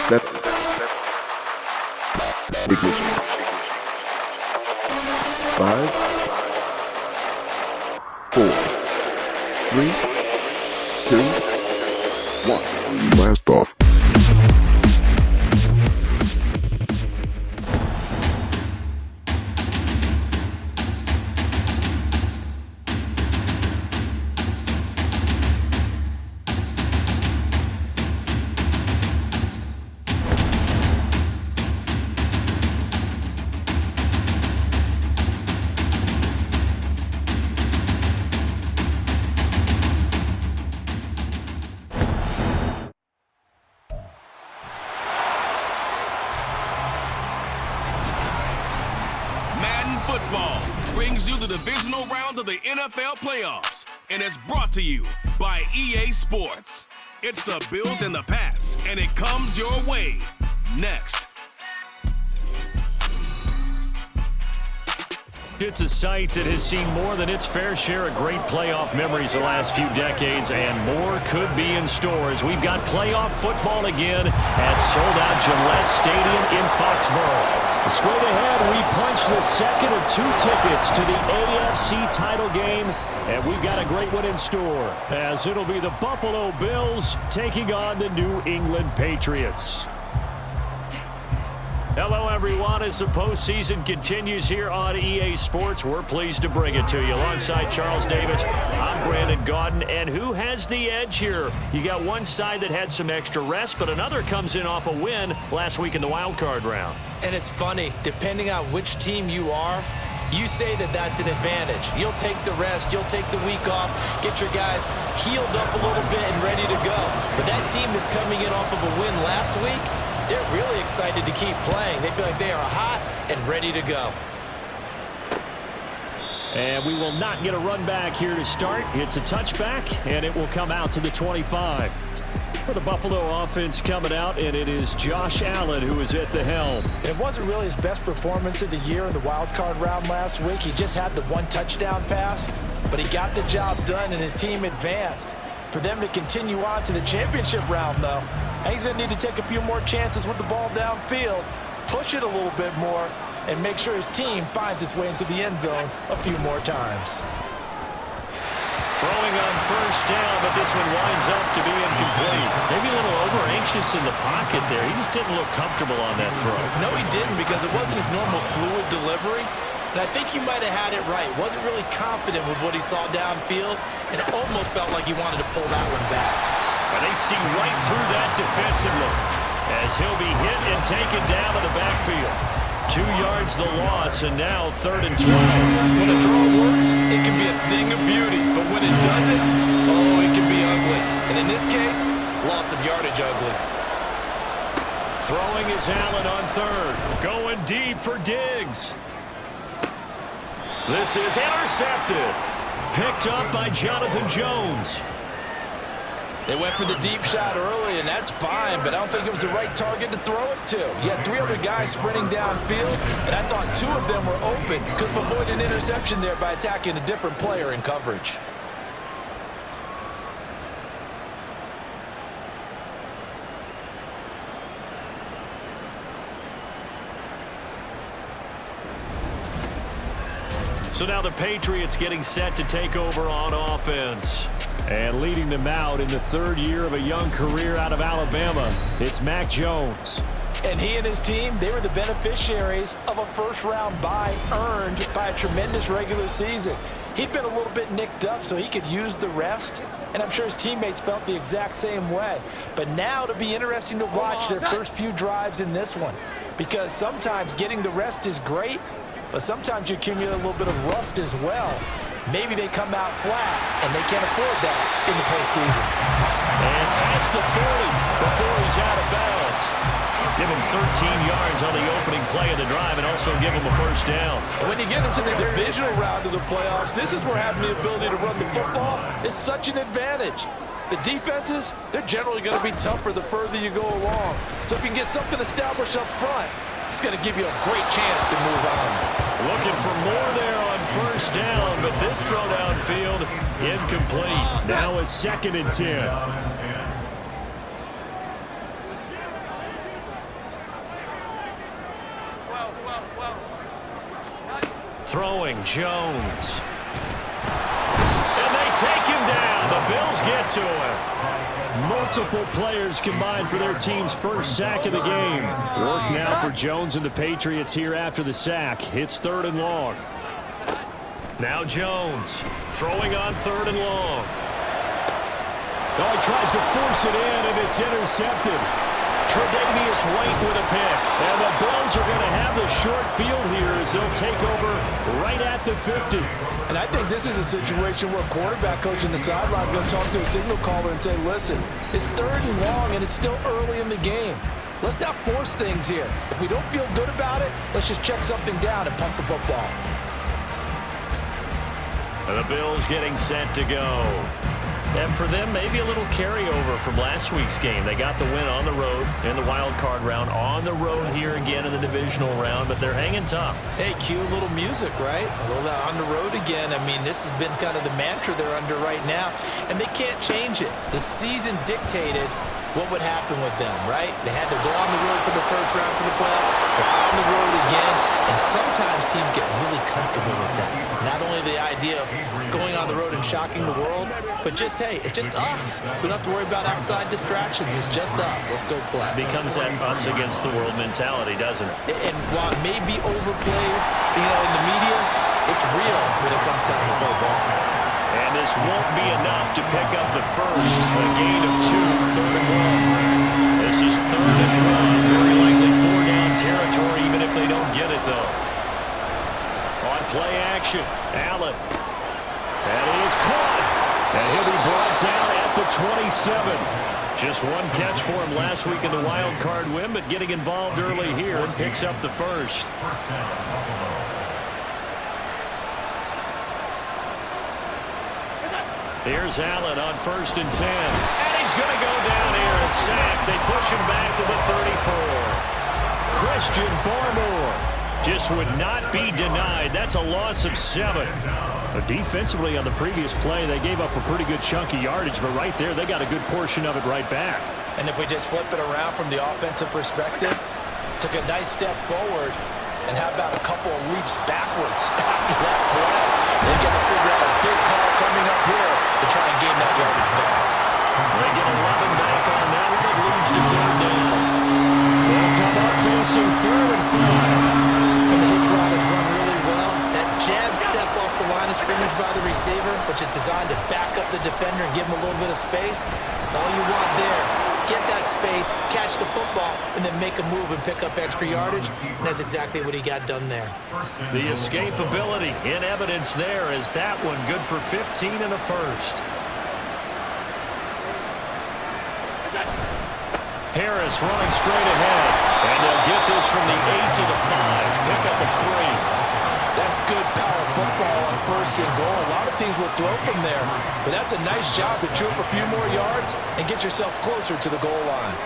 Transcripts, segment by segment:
That's Divisional. 5, 4, 3, 2, 1. Blast off. Madden football brings you the divisional round of the NFL playoffs, and it's brought to you by EA Sports. It's the Bills and the Pats, and it comes your way next. It's a site that has seen more than its fair share of great playoff memories the last few decades, and more could be in store as we've got playoff football again at sold-out Gillette Stadium in Foxborough. Straight ahead, we punch the second of 2 tickets to the AFC title game, and we've got a great one in store, as it'll be the Buffalo Bills taking on the New England Patriots. Hello, everyone. As the postseason continues here on EA Sports, we're pleased to bring it to you. Alongside Charles Davis, I'm Brandon Gaudin. And who has the edge here? You got one side that had some extra rest, but another comes in off a win last week in the wild card round. And it's funny, depending on which team you are, you say that that's an advantage. You'll take the rest, you'll take the week off, get your guys healed up a little bit and ready to go. But that team that's coming in off of a win last week, they're really excited to keep playing. They feel like they are hot and ready to go. And we will not get a run back here to start. It's a touchback, and it will come out to the 25. For the Buffalo offense coming out, and it is Josh Allen who is at the helm. It wasn't really his best performance of the year in the wild card round last week. He just had the 1 touchdown pass, but he got the job done and his team advanced. For them to continue on to the championship round, though, and he's going to need to take a few more chances with the ball downfield, push it a little bit more, and make sure his team finds its way into the end zone a few more times. Throwing on first down, but this one winds up to be incomplete. Maybe a little over-anxious in the pocket there. He just didn't look comfortable on that throw. No, he didn't, because it wasn't his normal fluid delivery. And I think you might have had it right. Wasn't really confident with what he saw downfield, and it almost felt like he wanted to pull that one back. And they see right through that defensively as he'll be hit and taken down to the backfield. 2 yards the loss, and now 3rd and 12. When a draw works, it can be a thing of beauty, but when it doesn't, oh, it can be ugly. And in this case, loss of yardage ugly. Throwing is Allen on 3rd. Going deep for Diggs. This is intercepted. Picked up by Jonathan Jones. They went for the deep shot early, and that's fine, but I don't think it was the right target to throw it to. You had 3 other guys sprinting downfield, and I thought 2 of them were open. Could have avoided an interception there by attacking a different player in coverage. So now the Patriots getting set to take over on offense. And leading them out in the 3rd year of a young career out of Alabama, it's Mac Jones. And he and his team, they were the beneficiaries of a first-round bye earned by a tremendous regular season. He'd been a little bit nicked up, so he could use the rest, and I'm sure his teammates felt the exact same way. But now it'll be interesting to watch their first few drives in this one, because sometimes getting the rest is great, but sometimes you accumulate a little bit of rust as well. Maybe they come out flat, and they can't afford that in the postseason. And past the 40 before he's out of bounds. Give him 13 yards on the opening play of the drive and also give him a first down. And when you get into the divisional round of the playoffs, this is where having the ability to run the football is such an advantage. The defenses, they're generally going to be tougher the further you go along. So if you can get something established up front, it's going to give you a great chance to move on. Looking for more there on first down, but this throw downfield incomplete. Now a 2nd and 10. Throwing, Jones. And they take him down. The Bills get to him. Multiple players combined for their team's first sack of the game. Work now for Jones and the Patriots here after the sack. It's 3rd and long. Now Jones throwing on 3rd and long. Oh, he tries to force it in, and it's intercepted. Tre'Davious White with a pick. And the Bills are going to have the short field here as they'll take over right at the 50. And I think this is a situation where quarterback coach in the sideline is going to talk to a signal caller and say, listen, it's 3rd and long, and it's still early in the game. Let's not force things here. If we don't feel good about it, let's just check something down and punt the football. The Bills getting set to go. And for them, maybe a little carryover from last week's game. They got the win on the road in the wild card round, on the road here again in the divisional round, but they're hanging tough. Hey, cue a little music, right? A little on the road again. I mean, this has been kind of the mantra they're under right now, and they can't change it. The season dictated what would happen with them, right? They had to go on the road for the first round for the playoff, go on the road again, and sometimes teams get really comfortable with that. Not only the idea of going on the road and shocking the world, but just, hey, it's just us. We don't have to worry about outside distractions. It's just us. Let's go play. Becomes that us against the world mentality, doesn't it? And while it may be overplayed, in the media, it's real when it comes time to play ball. And this won't be enough to pick up the first. A gain of 2, 3rd and 1. This is 3rd and 1. Very likely 4-down territory, even if they don't get it, though. On play action, Allen. And he is caught. And he'll be brought down at the 27. Just one catch for him last week in the wild card win, but getting involved early here and picks up the first. Here's Allen on 1st and 10. And he's going to go down here. A sack. They push him back to the 34. Christian Barmore just would not be denied. That's a loss of 7. Defensively on the previous play, they gave up a pretty good chunk of yardage, but right there, they got a good portion of it right back. And if we just flip it around from the offensive perspective, took a nice step forward, and how about a couple of leaps backwards after that play? They got to figure out a big call coming up here to try and gain that yardage back. They get 11 back on that one. It leads to 3rd down. They'll come up facing 3rd and 5. And the hitch routers run really well. That jab step off the line of scrimmage by the receiver, which is designed to back up the defender and give him a little bit of space. All you want there, get that space, catch the football, and then make a move and pick up extra yardage. And that's exactly what he got done there. The escapability in evidence there is that one good for 15 and a first. Harris running straight ahead. And they'll get this from the 8 to the 5. Pick up a 3. That's good power football on 1st and goal. A lot of teams will throw from there, but that's a nice job to chew up a few more yards and get yourself closer to the goal line.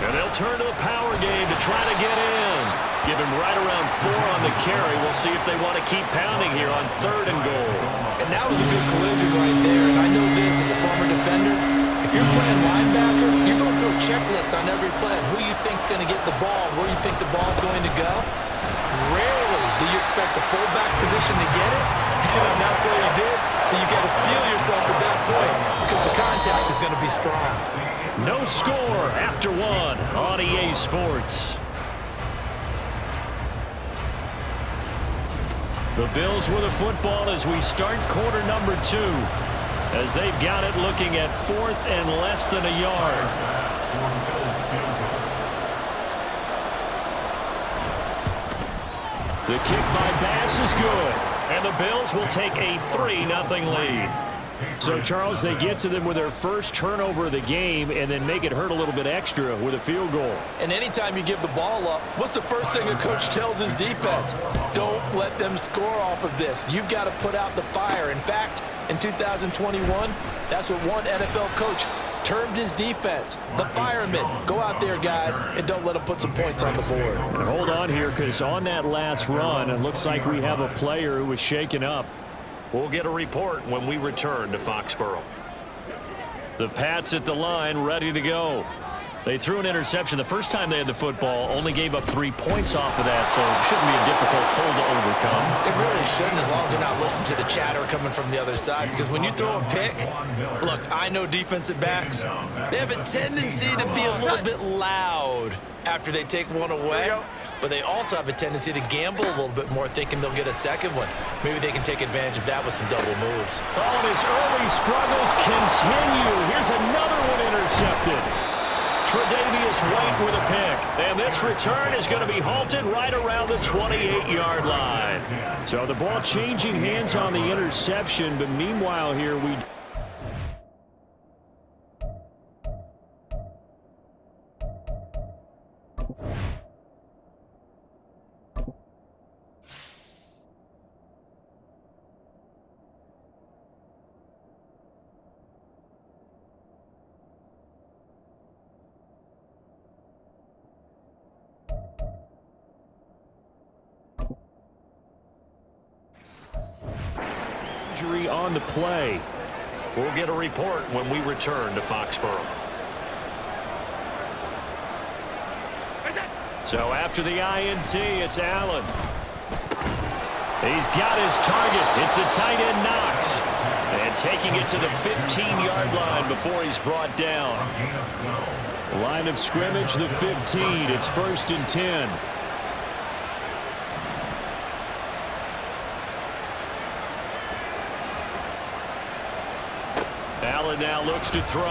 And they'll turn to the power game to try to get in. Give him right around 4 on the carry. We'll see if they want to keep pounding here on 3rd and goal. And that was a good collision right there. And I know this as a former defender. If you're playing linebacker, you're going through a checklist on every play on who you think's going to get the ball, where you think the ball's going to go. Rarely do you expect the fullback position to get it. And on that play you did. So you got to steel yourself at that point because the contact is going to be strong. No score after 1 on EA Sports. The Bills with a football as we start quarter number 2. As they've got it looking at 4th and less than a yard. The kick by Bass is good. And the Bills will take a 3-0 lead. So, Charles, they get to them with their first turnover of the game and then make it hurt a little bit extra with a field goal. And anytime you give the ball up, what's the first thing a coach tells his defense? Don't let them score off of this. You've got to put out the fire. In fact, in 2021, that's what one NFL coach termed his defense, the firemen. Go out there, guys, and don't let them put some points on the board. And hold on here, because on that last run, it looks like we have a player who was shaken up. We'll get a report when we return to Foxborough. The Pats at the line, ready to go. They threw an interception the first time they had the football, only gave up 3 points off of that, so it shouldn't be a difficult hole to overcome. It really shouldn't, as long as they're not listening to the chatter coming from the other side, because when you throw a pick, look, I know defensive backs, they have a tendency to be a little bit loud after they take one away, but they also have a tendency to gamble a little bit more, thinking they'll get a second one. Maybe they can take advantage of that with some double moves. Oh, and his early struggles continue. Here's another one intercepted. Tre'Davious White with a pick. And this return is going to be halted right around the 28-yard line. So the ball changing hands on the interception, but meanwhile here we... Injury on the play. We'll get a report when we return to Foxborough. So after the INT, it's Allen. He's got his target. It's the tight end Knox. And taking it to the 15-yard line before he's brought down. Line of scrimmage, the 15. It's 1st and 10. Allen now looks to throw.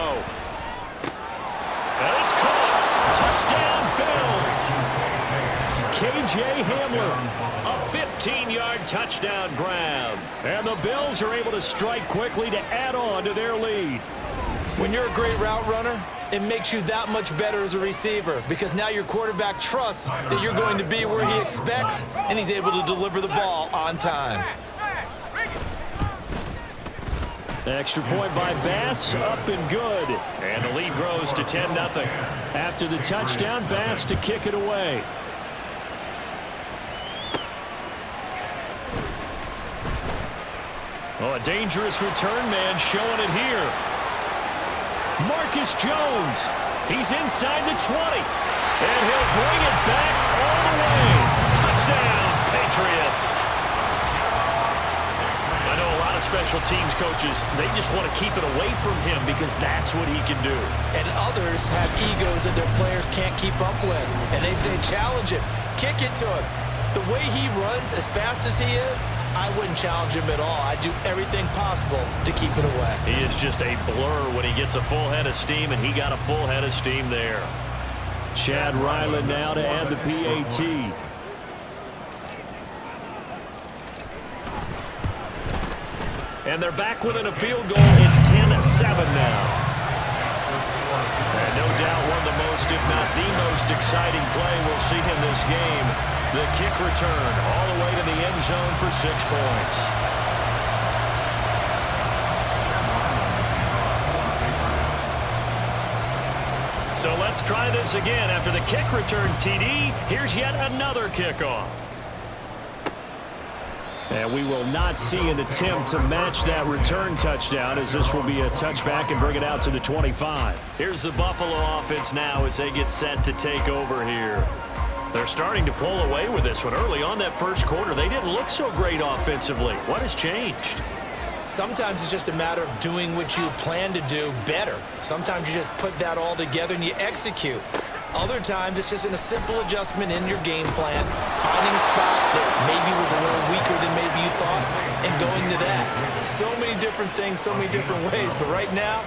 And it's caught. Touchdown, Bills. K.J. Hamler, a 15-yard touchdown grab. And the Bills are able to strike quickly to add on to their lead. When you're a great route runner, it makes you that much better as a receiver, because now your quarterback trusts that you're going to be where he expects, and he's able to deliver the ball on time. Extra point by Bass, up and good. And the lead grows to 10-0. After the touchdown, Bass to kick it away. Oh, a dangerous return man showing it here. Marcus Jones. He's inside the 20. And he'll bring it back all the way. Touchdown, Patriots. I know a lot of special teams coaches, they just want to keep it away from him because that's what he can do. And others have egos that their players can't keep up with. And they say, challenge him, kick it to him. The way he runs, as fast as he is, I wouldn't challenge him at all. I'd do everything possible to keep it away. He is just a blur when he gets a full head of steam, and he got a full head of steam there. Chad Ryland now to add the PAT. And they're back within a field goal. It's 10-7 now. And no doubt one of the most, if not the most exciting play we'll see in this game. The kick return all the way to the end zone for 6 points. So let's try this again. After the kick return TD, here's yet another kickoff. And we will not see an attempt to match that return touchdown, as this will be a touchback and bring it out to the 25. Here's the Buffalo offense now as they get set to take over here. They're starting to pull away with this one. Early on that first quarter, they didn't look so great offensively. What has changed? Sometimes it's just a matter of doing what you plan to do better. Sometimes you just put that all together and you execute. Other times it's just a simple adjustment in your game plan, finding a spot that maybe was a little weaker than maybe you thought, and going to that. So many different things, so many different ways, but right now,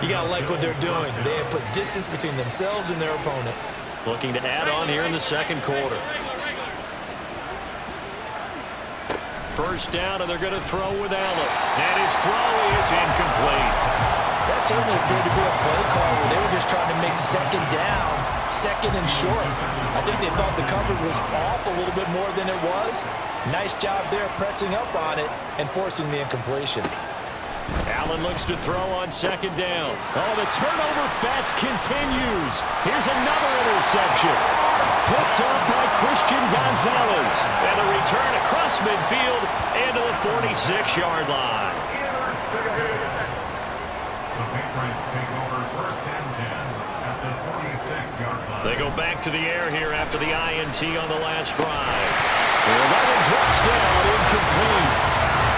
you gotta like what they're doing. They have put distance between themselves and their opponent. Looking to add on here in the second quarter. First down, and they're going to throw with Allen. And his throw is incomplete. That certainly appeared to be a play call where they were just trying to make second down, second and short. I think they thought the coverage was off a little bit more than it was. Nice job there pressing up on it and forcing the incompletion. Allen looks to throw on second down. Oh, the turnover fest continues. Here's another interception. Picked up by Christian Gonzalez. And a return across midfield into the 46-yard line. The Patriots take over 1st and 10 at They go back to the air here after the INT on the last drive. And that one drops down, incomplete.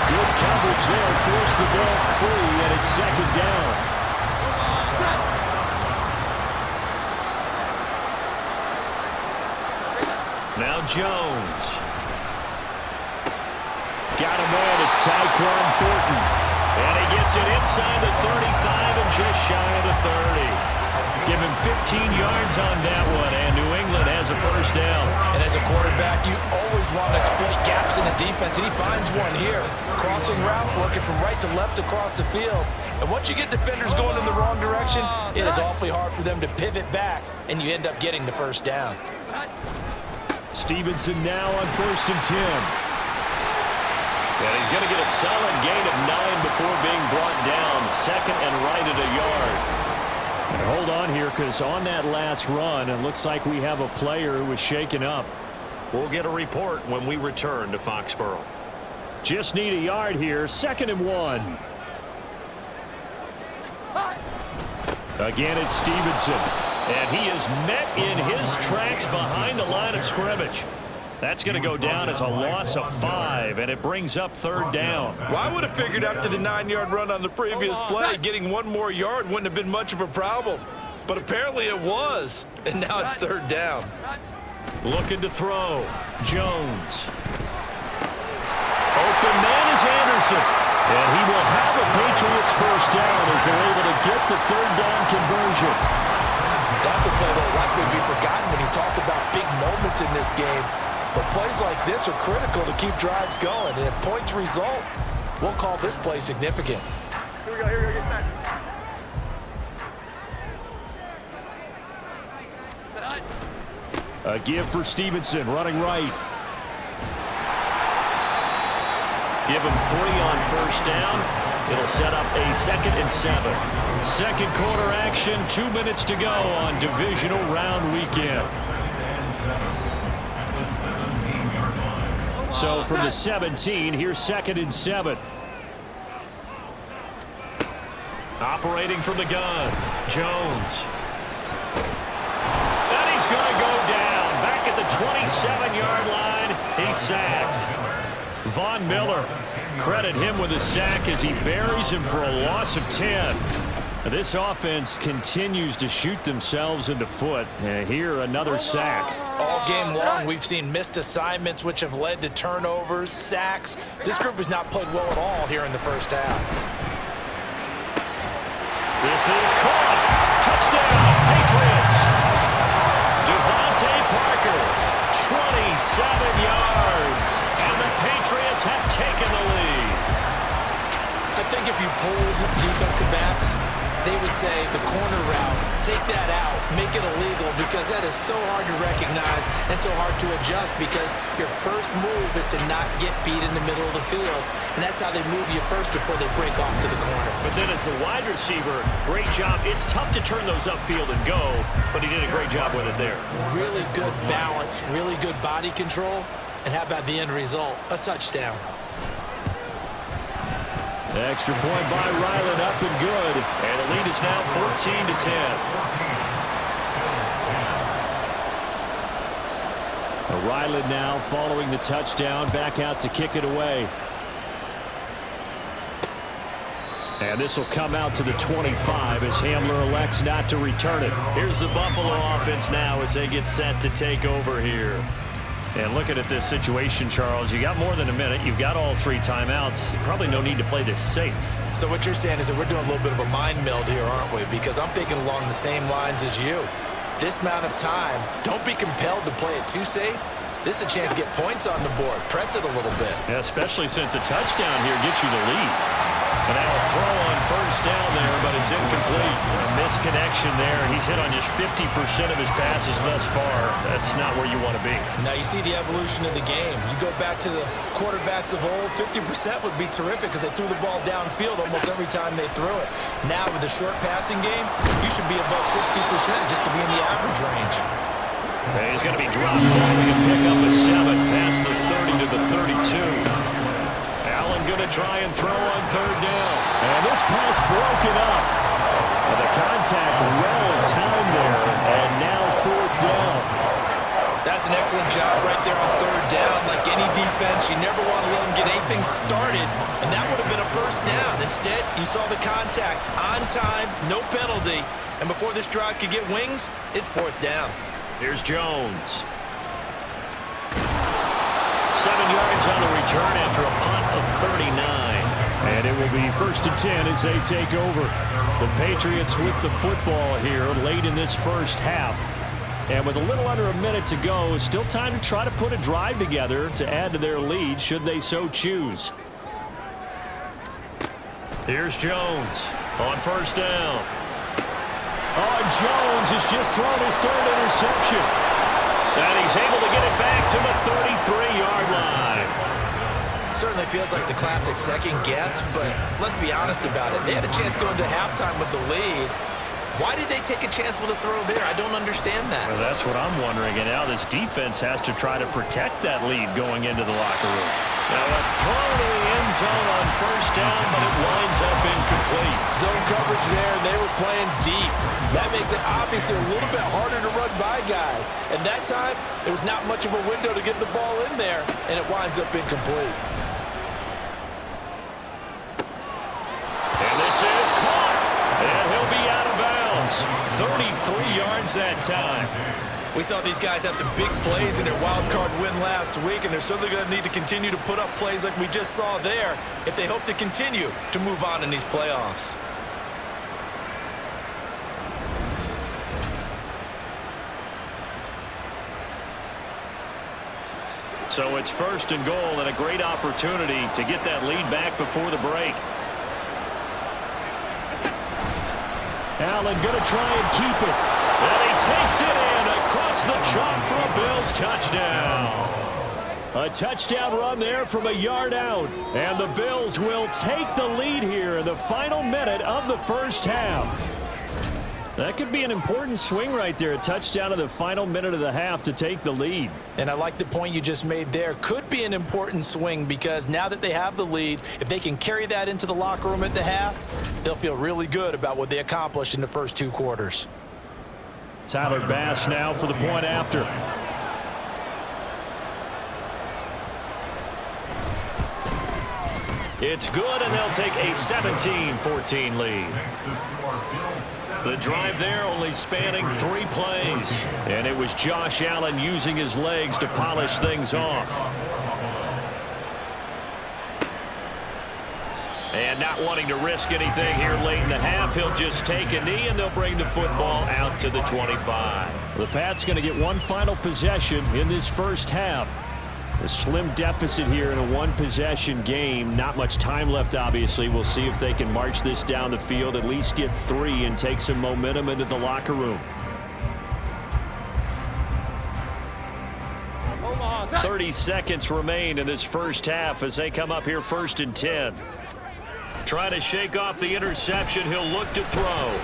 Good coverage there, forced the ball free, and it's second down. Now Jones. Got him in, it's Tyquan Thornton. And he gets it inside the 35 and just shy of the 30. Give him 15 yards on that one, and New England has a first down. And as a quarterback, you always want to exploit gaps in the defense, and he finds one here. Crossing route, working from right to left across the field. And once you get defenders going in the wrong direction, it is awfully hard for them to pivot back, and you end up getting the first down. Stevenson now on 1st and 10. And he's going to get a solid gain of 9 before being brought down. Second and right at a yard. And hold on here, because on that last run, it looks like we have a player who was shaken up. We'll get a report when we return to Foxborough. Just need a yard here. 2nd and 1. Again, it's Stevenson. And he is met in his tracks behind the line of scrimmage. That's going to go down as a loss of 5, and it brings up 3rd down. Well, I would have figured after the 9-yard run on the previous play, getting one more yard wouldn't have been much of a problem. But apparently it was, and now it's 3rd down. Looking to throw. Jones. Open man is Anderson. And he will have a Patriots first down as they're able to get the 3rd down conversion. That's a play that will likely be forgotten when you talk about big moments in this game. But plays like this are critical to keep drives going. And if points result, we'll call this play significant. Here we go, get set. A give for Stevenson, running right. Give him 3 on first down. It'll set up a 2nd and 7. Second quarter action, 2 minutes to go on Divisional round weekend. So from the 17, here's 2nd and 7. Operating from the gun, Jones. And he's going to go down. Back at the 27-yard line, he's sacked. Von Miller, credit him with a sack as he buries him for a loss of 10. This offense continues to shoot themselves in the foot. Here, another sack. All game long, we've seen missed assignments, which have led to turnovers, sacks. This group has not played well at all here in the first half. This is caught. Touchdown, Patriots. Devontae Parker, 27 yards. And the Patriots have taken the lead. I think if you polled defensive backs, they would say the corner route, take that out, make it illegal, because that is so hard to recognize and so hard to adjust, because your first move is to not get beat in the middle of the field, and that's how they move you first before they break off to the corner. But then as the wide receiver, great job. It's tough to turn those upfield and go, but he did a great job with it there. Really good balance, really good body control, and how about the end result? A touchdown. Extra point by Ryland, up and good. And the lead is now 14-10. Ryland now following the touchdown, back out to kick it away. And this will come out to the 25 as Hamler elects not to return it. Here's the Buffalo offense now as they get set to take over here. And looking at this situation, Charles, you got more than a minute. You've got all 3 timeouts. Probably no need to play this safe. So what you're saying is that we're doing a little bit of a mind meld here, aren't we? Because I'm thinking along the same lines as you. This amount of time, don't be compelled to play it too safe. This is a chance to get points on the board. Press it a little bit. Yeah, especially since a touchdown here gets you the lead. And now a throw on first down there, but it's incomplete. A misconnection there. He's hit on just 50% of his passes thus far. That's not where you want to be. Now you see the evolution of the game. You go back to the quarterbacks of old, 50% would be terrific because they threw the ball downfield almost every time they threw it. Now with the short passing game, you should be above 60% just to be in the average range. And he's going to be dropped falling and pick up a 7 past the 30 to the 32. Allen going to try and throw on 3rd down. And this pass broken up. And the contact, well timed there, and now 4th down. That's an excellent job right there on 3rd down. Like any defense, you never want to let them get anything started, and that would have been a 1st down. Instead, you saw the contact on time, no penalty, and before this drive could get wings, it's 4th down. Here's Jones. 7 yards on the return after a punt of 39. And it will be 1st and 10 as they take over. The Patriots with the football here late in this first half. And with a little under a minute to go, still time to try to put a drive together to add to their lead should they so choose. Here's Jones on 1st down. Oh, Jones has just thrown his 3rd interception. And he's able to get it back to the 33-yard line. Certainly feels like the classic second guess, but let's be honest about it. They had a chance going to halftime with the lead. Why did they take a chance with a throw there? I don't understand that. Well, that's what I'm wondering. And now this defense has to try to protect that lead going into the locker room. Now a throw to the end zone on 1st down, but it winds up incomplete. Zone coverage there, and they were playing deep. That makes it obviously a little bit harder to run by guys. And that time, there was not much of a window to get the ball in there, and it winds up incomplete. And this is caught. And he'll be out of bounds. 33 yards that time. We saw these guys have some big plays in their wild card win last week, and they're certainly going to need to continue to put up plays like we just saw there if they hope to continue to move on in these playoffs. So it's 1st and goal and a great opportunity to get that lead back before the break. Allen going to try and keep it. And he takes it in across the chalk for a Bills touchdown. A touchdown run there from a yard out. And the Bills will take the lead here in the final minute of the first half. That could be an important swing right there. A touchdown in the final minute of the half to take the lead. And I like the point you just made there. Could be an important swing because now that they have the lead, if they can carry that into the locker room at the half, they'll feel really good about what they accomplished in the first 2 quarters. Tyler Bass now for the point after. It's good, and they'll take a 17-14 lead. The drive there only spanning 3 plays. And it was Josh Allen using his legs to polish things off. And not wanting to risk anything here late in the half, he'll just take a knee, and they'll bring the football out to the 25. The Pats going to get one final possession in this first half. A slim deficit here in a 1-possession game. Not much time left, obviously. We'll see if they can march this down the field, at least get 3, and take some momentum into the locker room. 30 seconds remain in this first half as they come up here 1st and 10. Trying to shake off the interception. He'll look to throw.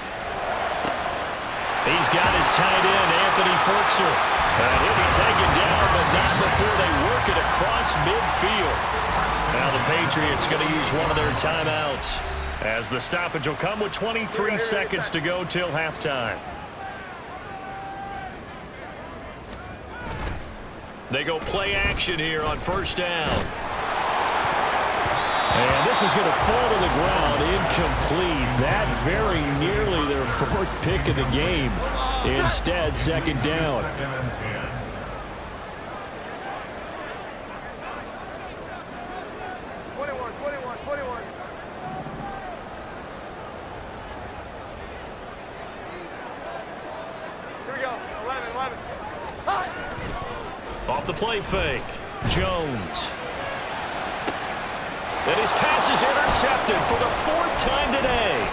He's got his tight end, Anthony Fortzer. He'll be taken down, but not before they work it across midfield. Now the Patriots going to use one of their timeouts as the stoppage will come with 23 seconds to go till halftime. They go play action here on 1st down. And this is going to fall to the ground, incomplete. That very nearly their 4th pick of the game. Instead, 2nd down. Here we go. 11. Off the play fake, Jones. And his pass is intercepted for the 4th time today.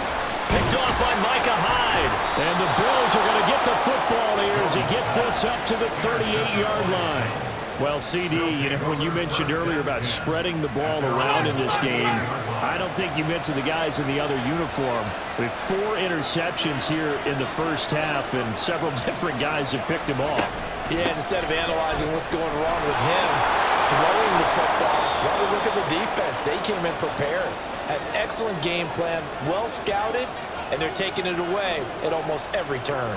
Picked off by Micah Hyde. And the Bills are going to get the football here as he gets this up to the 38-yard line. Well, CD, when you mentioned earlier about spreading the ball around in this game, I don't think you mentioned the guys in the other uniform. With 4 interceptions here in the first half, and several different guys have picked him off. Yeah, instead of analyzing what's going wrong with him, throwing the football, why don't we look at the defense? They came in prepared, had an excellent game plan, well scouted, and they're taking it away at almost every turn.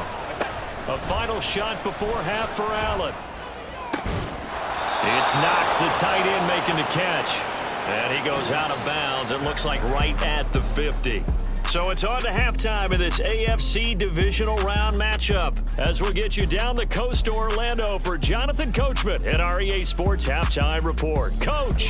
A final shot before half for Allen. It's Knox, the tight end, making the catch. And he goes out of bounds. It looks like right at the 50. So it's on to halftime of this AFC Divisional Round matchup as we'll get you down the coast to Orlando for Jonathan Coachman at our EA Sports Halftime Report. Coach.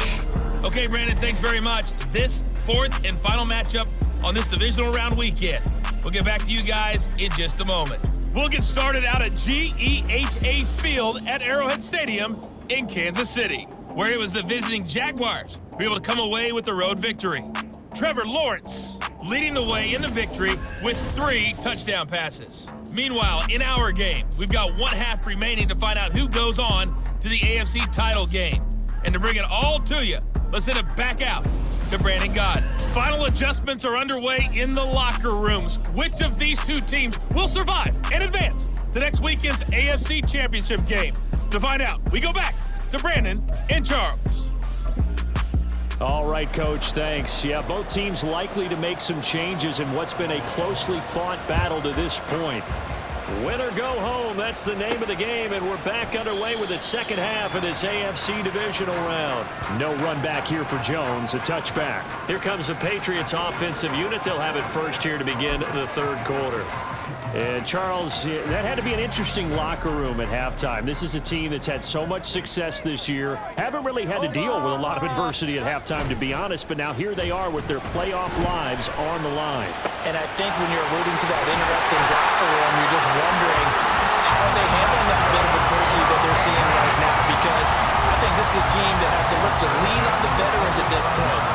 Okay, Brandon, thanks very much. This fourth and final matchup on this Divisional Round weekend. We'll get back to you guys in just a moment. We'll get started out at GEHA Field at Arrowhead Stadium in Kansas City, where it was the visiting Jaguars who were able to come away with the road victory. Trevor Lawrence leading the way in the victory with 3 touchdown passes. Meanwhile, in our game, we've got 1 half remaining to find out who goes on to the AFC title game. And to bring it all to you, let's send it back out to Brandon God. Final adjustments are underway in the locker rooms. Which of these 2 teams will survive and advance to next weekend's AFC Championship game? To find out, we go back to Brandon and Charles. All right, Coach, thanks. Yeah, both teams likely to make some changes in what's been a closely fought battle to this point. Win or go home, that's the name of the game, and we're back underway with the second half of this AFC Divisional Round. No run back here for Jones, a touchback. Here comes the Patriots offensive unit. They'll have it first here to begin the third quarter. And Charles, that had to be an interesting locker room at halftime. This is a team that's had so much success this year. Haven't really had to deal with a lot of adversity at halftime, to be honest, but now here they are with their playoff lives on the line. And I think when you're alluding to that interesting locker room, you're just wondering how are they handling that bit of adversity that they're seeing right now, because I think this is a team that has to look to lean on the veterans at this point.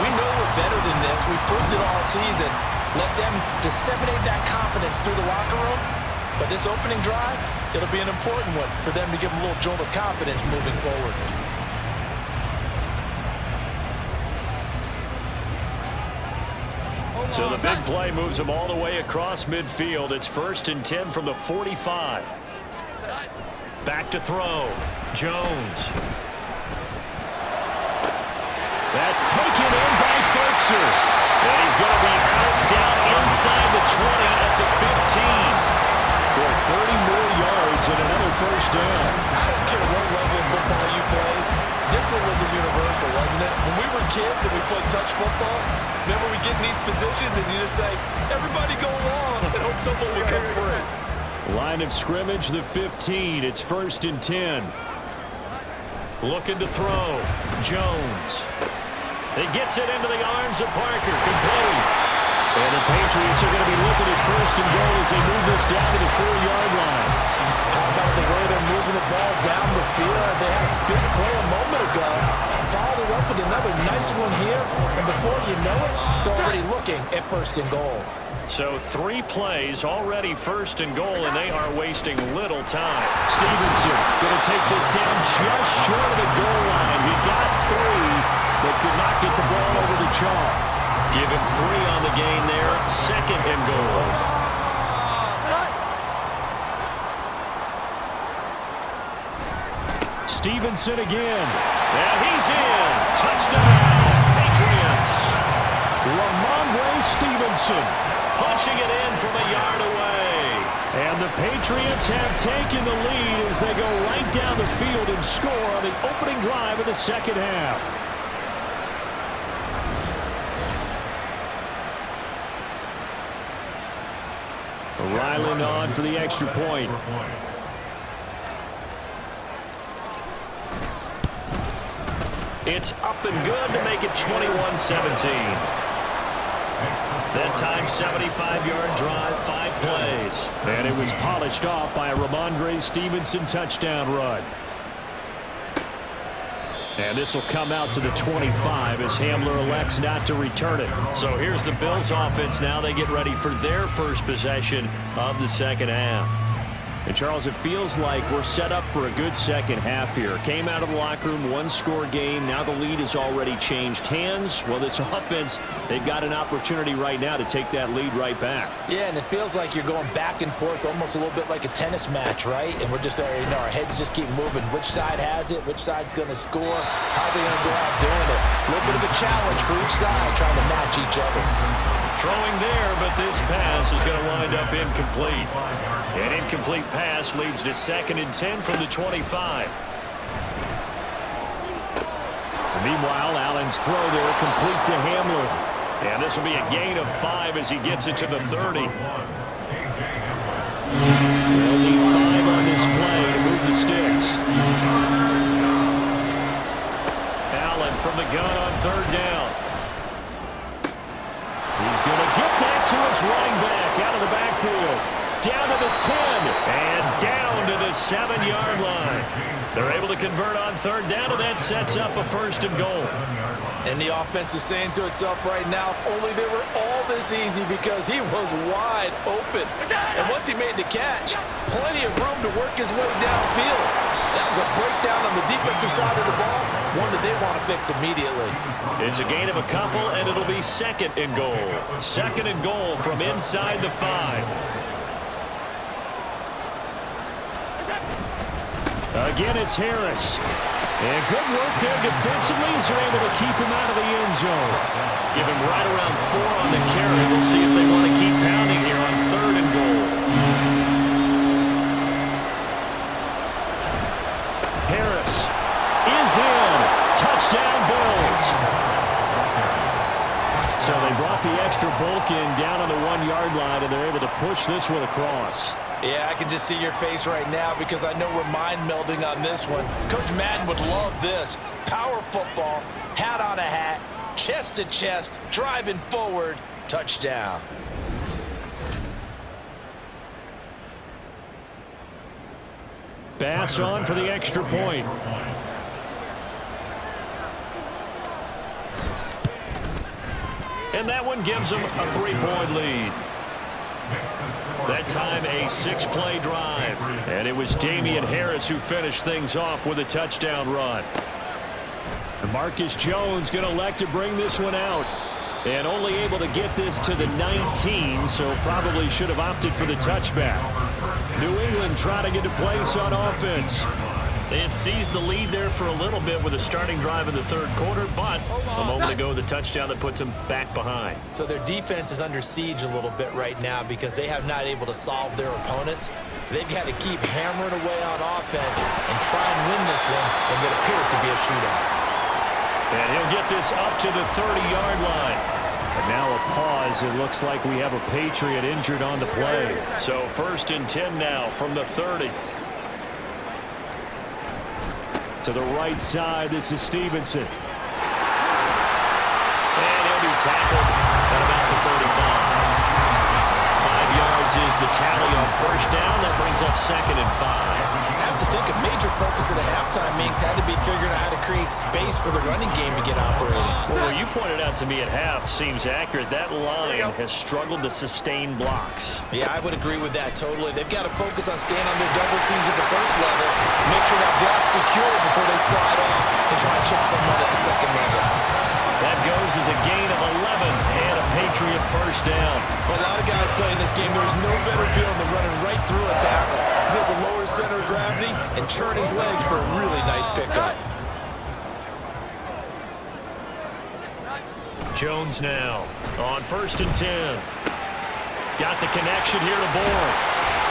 We know we're better than this. We've proved it all season. Let them disseminate that confidence through the locker room. But this opening drive, it'll be an important one for them to give them a little jolt of confidence moving forward. So the big play moves them all the way across midfield. It's 1st and 10 from the 45. Back to throw. Jones. That's taken in by Fertzer. And he's going to be out down inside the 20 at the 15. For 30 more yards and another first down. I don't care what level of football you play. This one was a universal, wasn't it? When we were kids and we played touch football, remember we get in these positions and you just say, everybody go along and hope someone will come free. Line of scrimmage, the 15. It's 1st and 10. Looking to throw. Jones. He gets it into the arms of Parker. Complete. And the Patriots are going to be looking at 1st and goal as they move this down to the 4-yard line. How about the way they're moving the ball down the field? They had a big play a moment ago. Followed it up with another nice one here. And before you know it, they're already looking at 1st and goal. So 3 plays already 1st and goal, and they are wasting little time. Stevenson going to take this down just short of the goal line. He got 3, but could not get the ball over the chalk. Give him 3 on the gain there. 2nd and goal. Stevenson again. And he's in. Touchdown, Patriots. Ramondre Stevenson punching it in from a yard away. And the Patriots have taken the lead as they go right down the field and score on the opening drive of the second half. Ryland on for the extra point. It's up and good to make it 21-17. That time, 75-yard drive, 5 plays. And it was polished off by a Ramondre Stevenson touchdown run. And this will come out to the 25 as Hamler elects not to return it. So here's the Bills offense now. They get ready for their first possession of the second half. And, Charles, it feels like we're set up for a good second half here. Came out of the locker room, 1-score game. Now the lead has already changed hands. Well, this offense, they've got an opportunity right now to take that lead right back. Yeah, and it feels like you're going back and forth almost a little bit like a tennis match, right? And we're just there, you know, our heads just keep moving. Which side has it? Which side's going to score? How are they going to go out doing it? A little bit of a challenge for each side trying to match each other. Throwing there, but this pass is going to wind up incomplete. An incomplete pass leads to 2nd and 10 from the 25. Meanwhile, Allen's throw there complete to Hamler. And this will be a gain of 5 as he gets it to the 30. They'll need 5 on this play to move the sticks. Allen from the gun on 3rd down. He's going to get that to his running back out of the backfield. Down to the 10 and down to the 7-yard line. They're able to convert on 3rd down, and that sets up a 1st and goal. And the offense is saying to itself right now, only they were all this easy because he was wide open. And once he made the catch, plenty of room to work his way downfield. That was a breakdown on the defensive side of the ball, one that they want to fix immediately. It's a gain of a couple, and it'll be 2nd and goal. 2nd and goal from inside the 5. Again, it's Harris. And good work there defensively as they're able to keep him out of the end zone. Give him right around 4 on the carry. We'll see if they want to keep pounding here on 3rd and goal. Harris is in. Touchdown, Bills. So they brought the extra bulk in down on the 1-yard line, and they're able to push this one across. Yeah, I can just see your face right now because I know we're mind melding on this one. Coach Madden would love this. Power football, hat on a hat, chest to chest, driving forward, touchdown. Bass on for the extra point. And that one gives them a 3-point lead. That time a 6-play drive. And it was Damian Harris who finished things off with a touchdown run. Marcus Jones going to elect to bring this one out. And only able to get this to the 19, so probably should have opted for the touchback. New England trying to get to place on offense. They had seized the lead there for a little bit with a starting drive in the 3rd quarter, but a moment ago the touchdown that puts them back behind. So their defense is under siege a little bit right now because they have not able to solve their opponents. So they've got to keep hammering away on offense and try and win this one in what appears to be a shootout. And he'll get this up to the 30-yard line. And now a pause. It looks like we have a Patriot injured on the play. So 1st and 10 now from the 30. To the right side, this is Stevenson. And he'll be tackled at about the 35. 5 yards is the tally on 1st down. That brings up 2nd and 5. I have to think a major focus of the halftime meetings had to be figuring out how to create space for the running game to get operating. Well, what you pointed out to me at half seems accurate. That line has struggled to sustain blocks. Yeah, I would agree with that totally. They've got to focus on staying on their double teams at the 1st level, make sure that block's secure before they slide off and try and chip someone at the 2nd level. That goes as a gain of 11 and a Patriot 1st down. For a lot of guys playing this game, there's no better feeling than running right through a tackle. He's able to lower his center of gravity and churn his legs for a really nice pickup. Jones now on 1st and 10. Got the connection here to Bourne.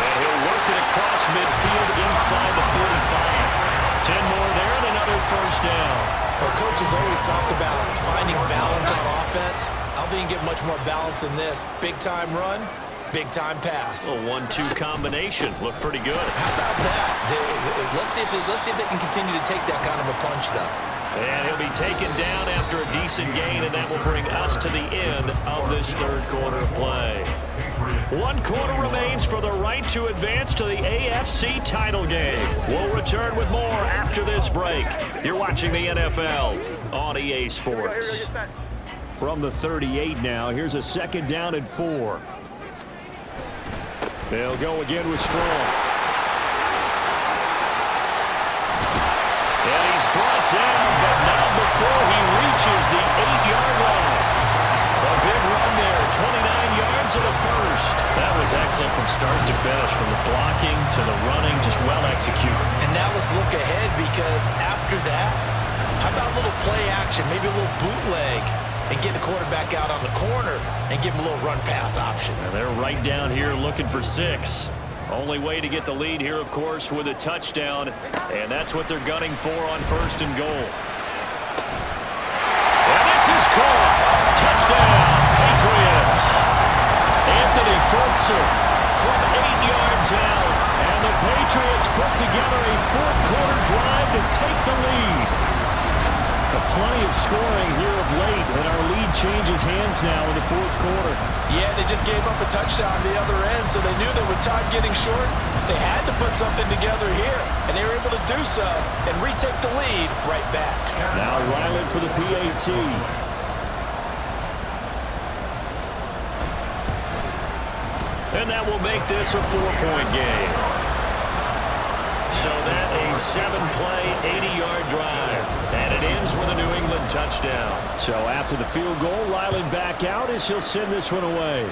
And he'll work it across midfield inside the 45. 10 more there and another 1st down. Well, coaches always talk about finding balance on offense. I don't think you can get much more balance than this. Big-time run, big-time pass. A 1-2 combination. Looked pretty good. How about that? Let's see if they can continue to take that kind of a punch, though. And he'll be taken down after a decent gain, and that will bring us to the end of this 3rd quarter of play. 1 quarter remains for the right to advance to the AFC title game. We'll return with more after this break. You're watching the NFL on EA Sports. From the 38 now, here's a 2nd down and 4. They'll go again with Strong. And he's brought down, but not before he reaches the 8-yard line. A big run there, 29 yards and a 1st. That was excellent from start to finish, from the blocking to the running, just well executed. And now let's look ahead because after that, how about a little play action, maybe a little bootleg? and get the quarterback out on the corner and give him a little run-pass option. And they're right down here looking for 6. Only way to get the lead here, of course, with a touchdown, and that's what they're gunning for on 1st and goal. And this is caught. Touchdown, Patriots. Anthony Folkser from 8 yards out, and the Patriots put together a 4th-quarter drive to take the lead. Plenty of scoring here of late, and our lead changes hands now in the 4th quarter. Yeah, they just gave up a touchdown on the other end, so they knew that with time getting short, they had to put something together here, and they were able to do so and retake the lead right back. Now Ryland for the PAT. And that will make this a 4-point game. So that a 7-play, 80-yard drive. And it ends with a New England touchdown. So after the field goal, Ryland back out as he'll send this one away.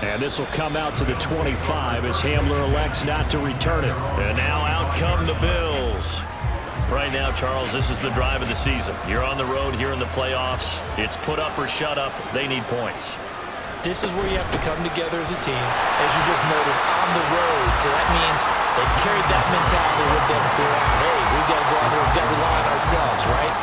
And this will come out to the 25 as Hamler elects not to return it. And now out come the Bills. Right now, Charles, this is the drive of the season. You're on the road here in the playoffs. It's put up or shut up. They need points. This is where you have to come together as a team, as you just noted, on the road. So that means they've carried that mentality with them throughout. Hey, we've got to go out there, we've got to rely on ourselves, right?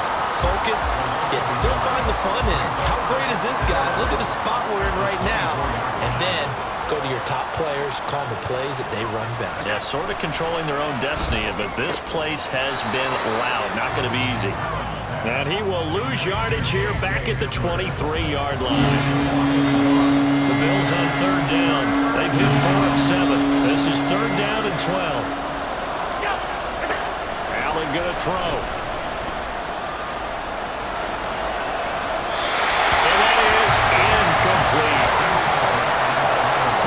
Focus, yet still find the fun in it. How great is this, guys? Look at the spot we're in right now. And then go to your top players, call the plays that they run best. Yeah, sort of controlling their own destiny, but this place has been loud. Not going to be easy. And he will lose yardage here back at the 23-yard line. The Bills on 3rd down. They've hit 4 of 7. This is 3rd down and 12. Allen going to throw. And that is incomplete.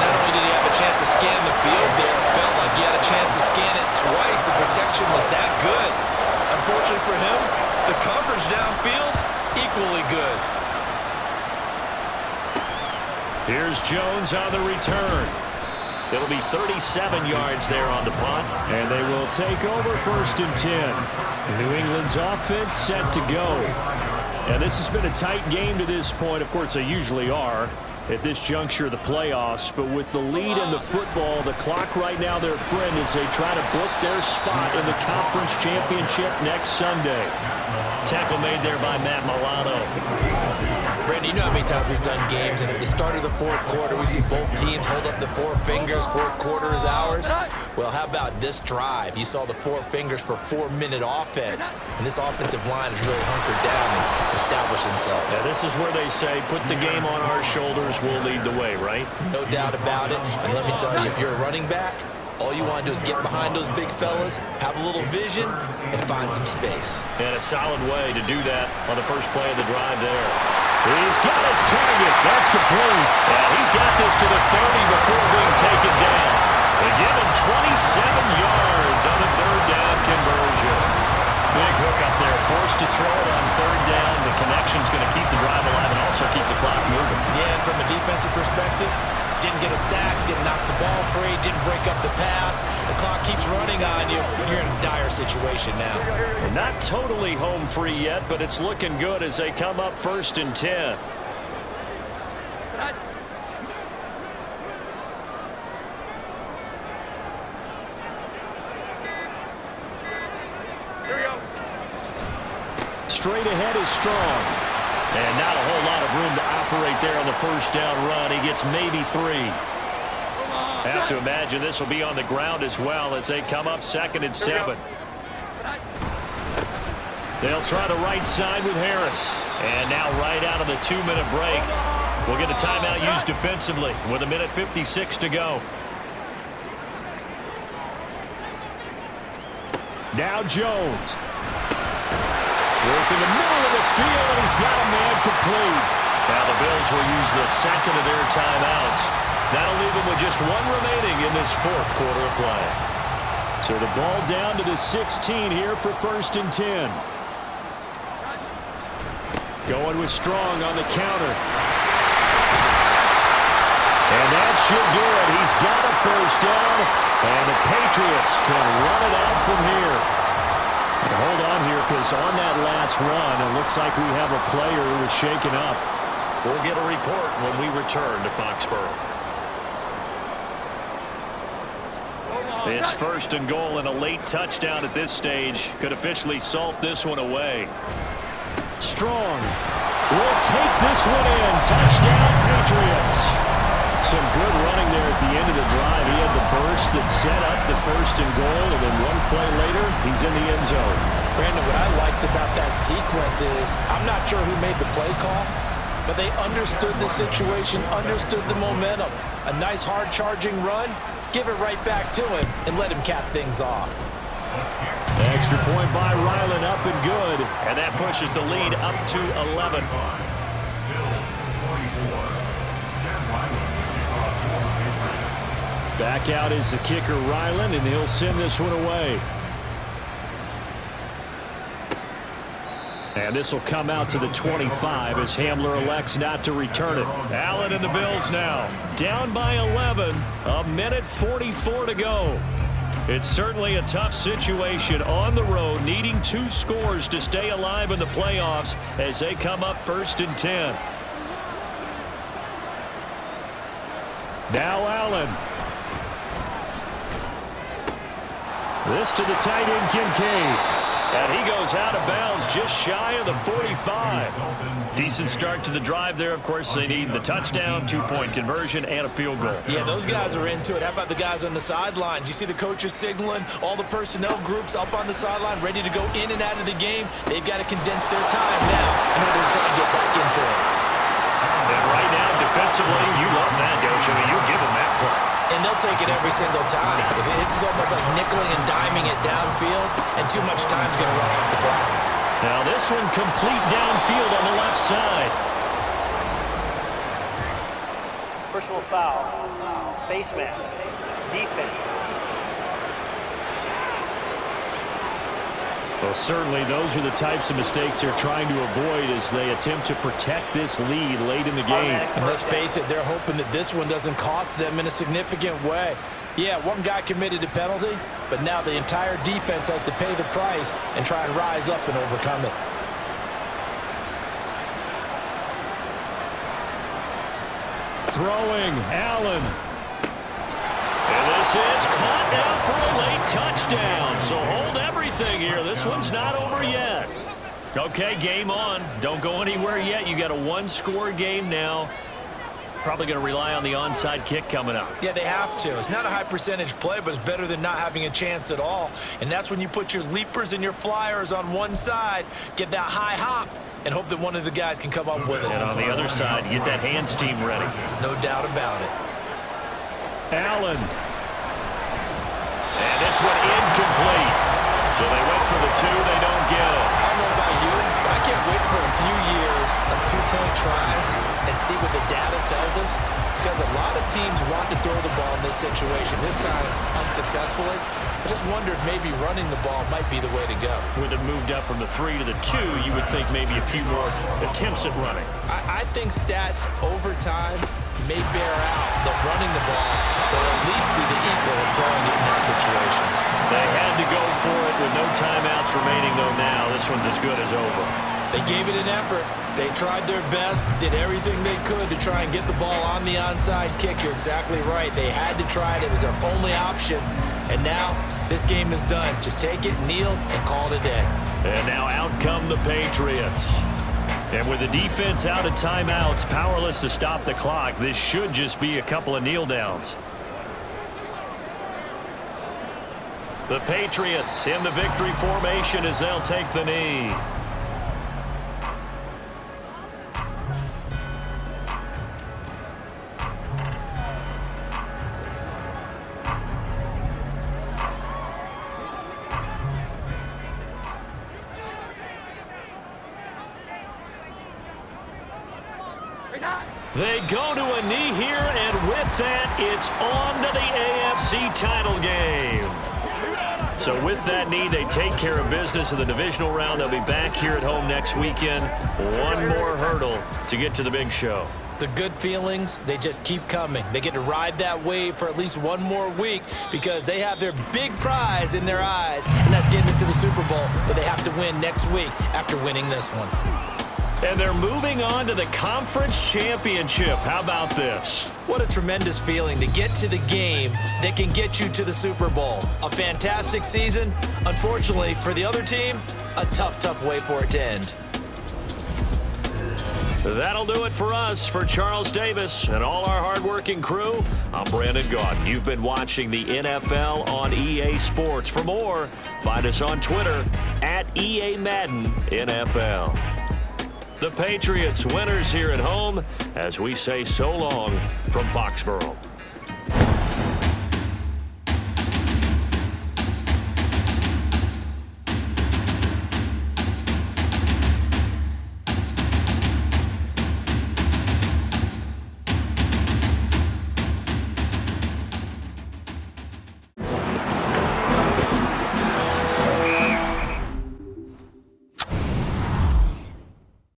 Not only did he have a chance to scan the field there, it felt like he had a chance to scan it twice. The protection was that good. Unfortunately for him, the coverage downfield, equally good. Here's Jones on the return. It'll be 37 yards there on the punt. And they will take over 1st and 10. New England's offense set to go. And this has been a tight game to this point. Of course, they usually are at this juncture of the playoffs. But with the lead in the football, the clock right now, their friend, as they try to book their spot in the conference championship next Sunday. Tackle made there by Matt Milano. Brandon, you know how many times we've done games, and at the start of the 4th quarter, we see both teams hold up the 4 fingers, 4th quarter is ours. Well, how about this drive? You saw the 4 fingers for 4-minute offense, and this offensive line has really hunkered down and established themselves. Yeah, this is where they say, put the game on our shoulders, we'll lead the way, right? No doubt about it, and let me tell you, if you're a running back, all you want to do is get behind those big fellas, have a little vision, and find some space. And a solid way to do that on the first play of the drive there. He's got his target. That's complete. And he's got this to the 30 before being taken down. They give him 27 yards on the 3rd down conversion. Big hook up there. Forced to throw it on 3rd down. The connection's going to keep the drive alive and also keep the clock moving. Yeah, and from a defensive perspective, didn't get a sack, didn't knock the ball free, didn't break up the pass. The clock keeps running on you. You're in a dire situation now. Well, not totally home free yet, but it's looking good as they come up 1st and 10. Straight ahead is Strong. And not a whole lot of room to operate there on the 1st down run. He gets maybe 3. Have to imagine this will be on the ground as well as they come up 2nd and 7. They'll try the right side with Harris. And now right out of the 2-minute break, we'll get a timeout used defensively with 1:56 to go. Now Jones. Work in the middle of the field, and he's got a man complete. Now the Bills will use the 2nd of their timeouts. That'll leave them with just 1 remaining in this 4th quarter of play. So the ball down to the 16 here for 1st and 10. Going with Strong on the counter. And that should do it. He's got a 1st down, and the Patriots can run it out from here. Hold on here, because on that last run, it looks like we have a player who was shaken up. We'll get a report when we return to Foxborough. It's 1st and goal, and a late touchdown at this stage could officially salt this one away. Strong will take this one in. Touchdown, Patriots. Some good running there at the end of the drive. He had the burst that set up the 1st and goal, and then one play later, he's in the end zone. Brandon, what I liked about that sequence is I'm not sure who made the play call, but they understood the situation, understood the momentum. A nice hard-charging run, give it right back to him, and let him cap things off. Extra point by Ryland, up and good. And that pushes the lead up to 11. Back out is the kicker, Ryland, and he'll send this one away. And this will come out to the 25 as Hamler elects not to return it. Allen and the Bills now. Down by 11. A minute 44 to go. It's certainly a tough situation on the road, needing 2 scores to stay alive in the playoffs as they come up 1st and 10. Now Allen. This to the tight end, Kincaid. And he goes out of bounds just shy of the 45. Decent start to the drive there. Of course, they need the touchdown, 2-point conversion, and a field goal. Yeah, those guys are into it. How about the guys on the sidelines? You see the coaches signaling, all the personnel groups up on the sideline ready to go in and out of the game. They've got to condense their time now in order to try and get back into it. And right now, defensively, you love that, don't you? I mean, you give them that play. And they'll take it every single time. This is almost like nickeling and diming it downfield, and too much time's going to run off the clock. Now this one complete downfield on the left side. Personal foul. Face mask. Defense. Well, certainly those are the types of mistakes they're trying to avoid as they attempt to protect this lead late in the game. And let's face it, they're hoping that this one doesn't cost them in a significant way. Yeah, one guy committed a penalty, but now the entire defense has to pay the price and try and rise up and overcome it. Throwing, Allen. And this is caught now for a late touchdown. So hold everything here. This one's not over yet. Okay, game on. Don't go anywhere yet. You got a 1-score game now. Probably going to rely on the onside kick coming up. Yeah, they have to. It's not a high percentage play, but it's better than not having a chance at all. And that's when you put your leapers and your flyers on one side, get that high hop, and hope that one of the guys can come up with it. And on the other side, get that hands team ready. No doubt about it. Allen. And this one incomplete. So they went for the 2. They don't get it. I don't know about you, but I can't wait for a few years of 2-point tries and see what the data tells us, because a lot of teams want to throw the ball in this situation, this time unsuccessfully. I just wonder if maybe running the ball might be the way to go. With it moved up from the 3 to the 2, you would think maybe a few more attempts at running. I think stats over time may bear out that running the ball will at least be the equal of throwing it in that situation. They had to go for it with no timeouts remaining, though. Now this one's as good as over. They gave it an effort. They tried their best, did everything they could to try and get the ball on the onside kick. You're exactly right. They had to try it. It was their only option. And now this game is done. Just take it, kneel, and call it a day. And now out come the Patriots. And with the defense out of timeouts, powerless to stop the clock, this should just be a couple of kneel downs. The Patriots in the victory formation as they'll take the knee. They go to a knee here, and with that, it's on to the AFC title game. So with that knee, they take care of business in the divisional round. They'll be back here at home next weekend. One more hurdle to get to the big show. The good feelings, they just keep coming. They get to ride that wave for at least one more week because they have their big prize in their eyes, and that's getting into the Super Bowl, but they have to win next week after winning this one. And they're moving on to the conference championship. How about this? What a tremendous feeling to get to the game that can get you to the Super Bowl. A fantastic season. Unfortunately, for the other team, a tough way for it to end. That'll do it for us. For Charles Davis and all our hardworking crew, I'm Brandon Gaudin. You've been watching the NFL on EA Sports. For more, find us on Twitter at EA Madden NFL. The Patriots winners here at home as we say so long from Foxborough.